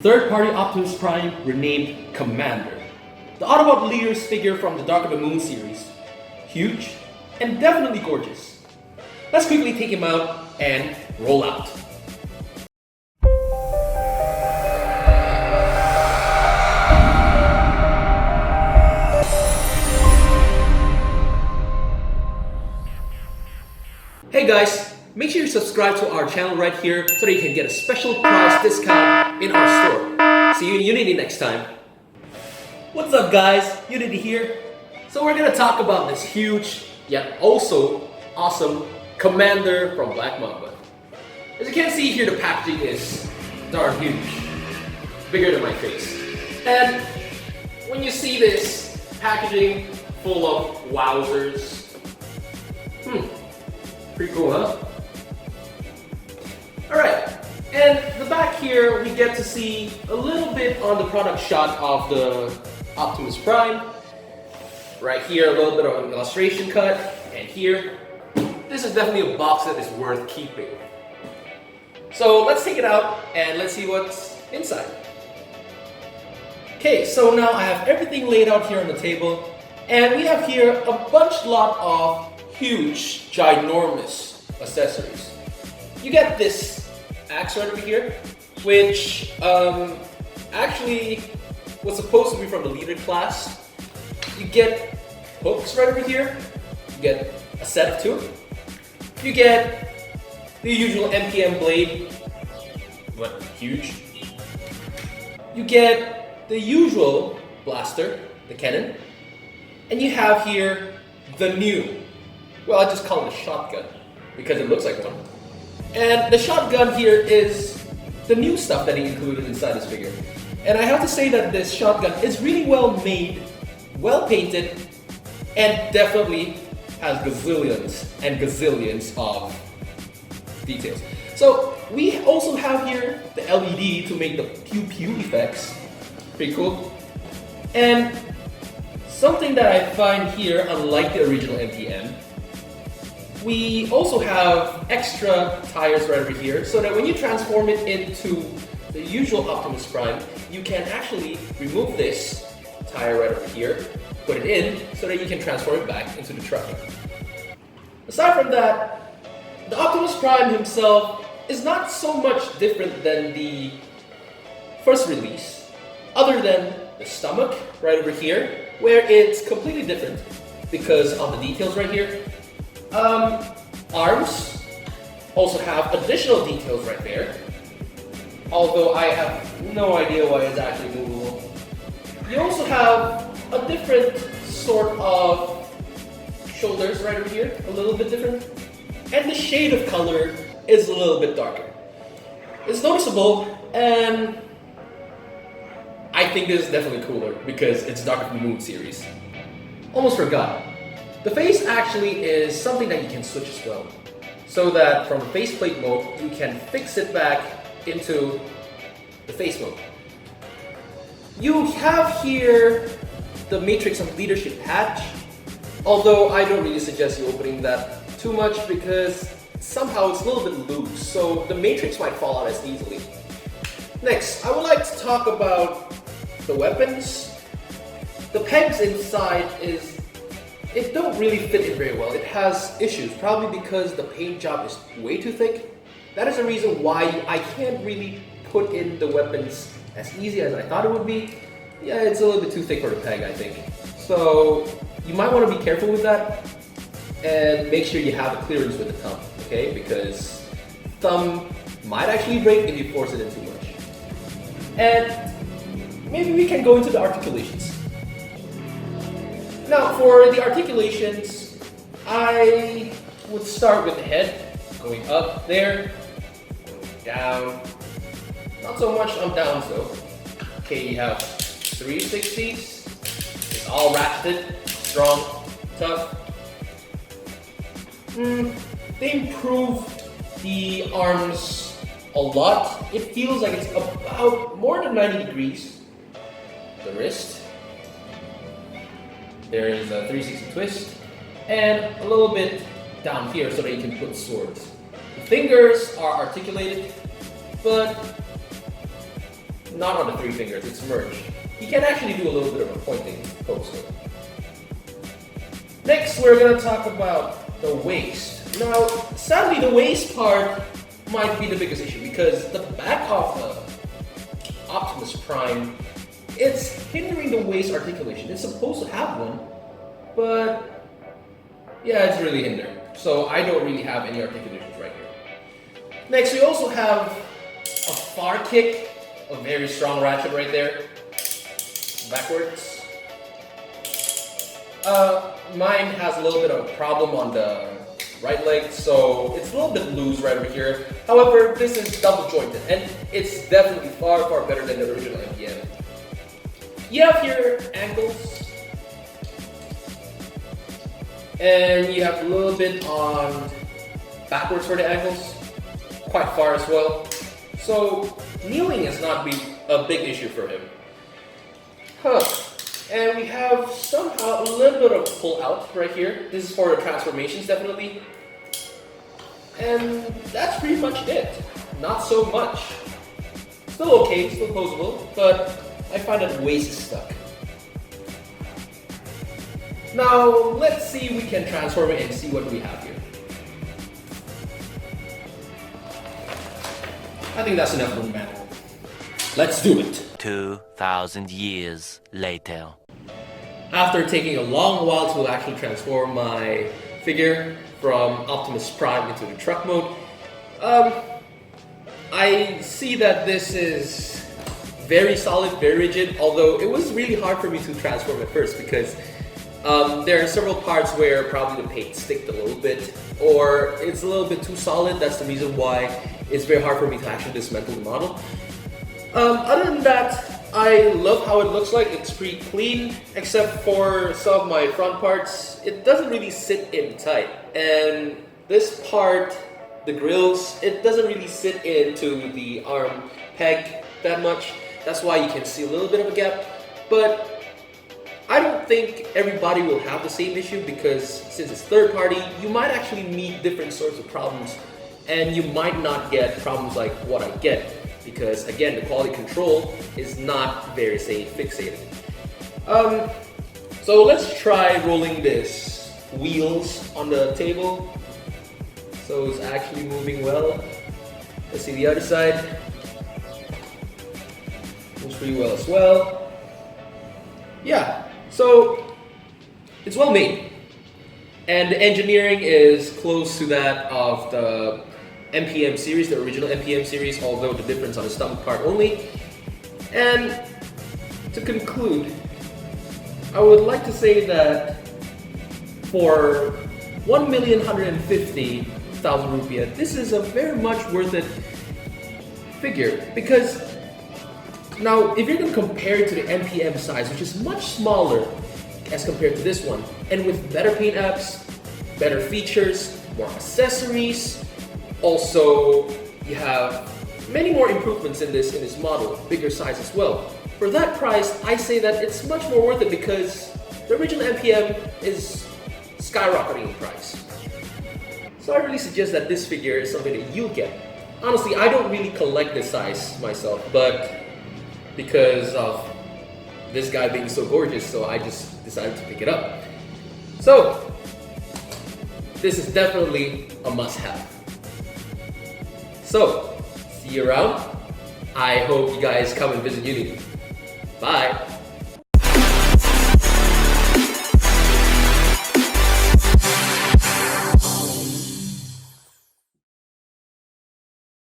Third-party Optimus Prime renamed Commander. The Autobot leader's figure from the Dark of the Moon series. Huge and definitely gorgeous. Let's quickly take him out and roll out. Hey guys, make sure you subscribe to our channel right here so that you can get a special price discount in our store. See you in Unity next time. What's up guys, Unity here. So we're gonna talk about this huge, yet also awesome Commander from Black Mamba. As you can see here, the packaging is darn huge. Bigger than my face. And when you see this packaging full of wowzers, pretty cool, huh? Alright, and the back here we get to see a little bit on the product shot of the Optimus Prime. Right here, a little bit of an illustration cut, and here, this is definitely a box that is worth keeping. So let's take it out and let's see what's inside. Okay, so now I have everything laid out here on the table, and we have here a lot of huge, ginormous accessories. You get this axe right over here, which actually was supposed to be from the leader class. You get hooks right over here. You get a set of two. You get the usual MPM blade, what, huge. You get the usual blaster, the cannon, and you have here the new, well, I just call it a shotgun because it looks like one. And the shotgun here is the new stuff that he included inside this figure. And I have to say that this shotgun is really well made, well painted, and definitely has gazillions and gazillions of details. So we also have here the LED to make the pew pew effects. Pretty cool. And something that I find here, unlike the original MPM, we also have extra tires right over here so that when you transform it into the usual Optimus Prime, you can actually remove this tire right over here, put it in so that you can transform it back into the truck. Aside from that, the Optimus Prime himself is not so much different than the first release, other than the stomach right over here, where it's completely different because of the details right here. Arms also have additional details right there, although I have no idea why it's actually movable. You also have a different sort of shoulders right over here, a little bit different, and the shade of color is a little bit darker. It's noticeable, and I think this is definitely cooler because it's Dark of the Moon series. Almost forgot. The face actually is something that you can switch as well, so that from faceplate mode you can fix it back into the face mode. You have here the Matrix of Leadership patch, although I don't really suggest you opening that too much because somehow it's a little bit loose, so the Matrix might fall out as easily. Next, I would like to talk about the weapons. The pegs inside it don't really fit in very well. It has issues, probably because the paint job is way too thick. That is the reason why I can't really put in the weapons as easy as I thought it would be. Yeah, it's a little bit too thick for the peg, I think. So you might want to be careful with that and make sure you have a clearance with the thumb, okay? Because thumb might actually break if you force it in too much. And maybe we can go into the articulations. Now, for the articulations, I would start with the head, going up there, going down. Not so much on downs though. Okay, you have 360s. It's all ratcheted, strong, tough. They improved the arms a lot. It feels like it's about more than 90 degrees. The wrist. There is a 360 twist, and a little bit down here so that you can put swords. The fingers are articulated, but not on the 3 fingers, it's merged. You can actually do a little bit of a pointing pose. Next, we're going to talk about the waist. Now, sadly, the waist part might be the biggest issue because the back of the Optimus Prime, it's hindering the waist articulation. It's supposed to have one, but yeah, it's really hindering. So I don't really have any articulations right here. Next, we also have a far kick, a very strong ratchet right there, backwards. Mine has a little bit of a problem on the right leg, so it's a little bit loose right over here. However, this is double jointed, and it's definitely far, far better than the original MPM. You have here ankles, and you have a little bit on backwards for the ankles, quite far as well. So kneeling is not a big issue for him. And we have somehow a little bit of pull out right here. This is for the transformations, definitely. And that's pretty much it. Not so much. Still okay, still posable, but I find that waist is stuck. Now, let's see if we can transform it and see what we have here. I think that's enough room, man. Let's do it. 2,000 years later. After taking a long while to actually transform my figure from Optimus Prime into the truck mode, I see that this is very solid, very rigid, although it was really hard for me to transform at first because there are several parts where probably the paint sticked a little bit, or it's a little bit too solid. That's the reason why it's very hard for me to actually dismantle the model. Other than that, I love how it looks like. It's pretty clean, except for some of my front parts. It doesn't really sit in tight. And this part, the grills, it doesn't really sit into the arm peg that much. That's why you can see a little bit of a gap. But I don't think everybody will have the same issue because since it's third party, you might actually meet different sorts of problems. And you might not get problems like what I get. Because again, the quality control is not very, say, fixated. So let's try rolling this wheels on the table. So it's actually moving well. Let's see the other side. Moves pretty well as well. Yeah, so it's well made. And the engineering is close to that of the MPM series, the original MPM series, although the difference on the stomach part only. And to conclude, I would like to say that for 1,150,000 rupiah, this is a very much worth it figure because now if you're going to compare it to the MPM size, which is much smaller as compared to this one, and with better paint apps, better features, more accessories. Also, you have many more improvements in this model, bigger size as well. For that price, I say that it's much more worth it because the original MPM is skyrocketing in price. So I really suggest that this figure is something that you'll get. Honestly, I don't really collect this size myself, but because of this guy being so gorgeous, so I just decided to pick it up. So, this is definitely a must-have. So, see you around. I hope you guys come and visit Unity. Bye!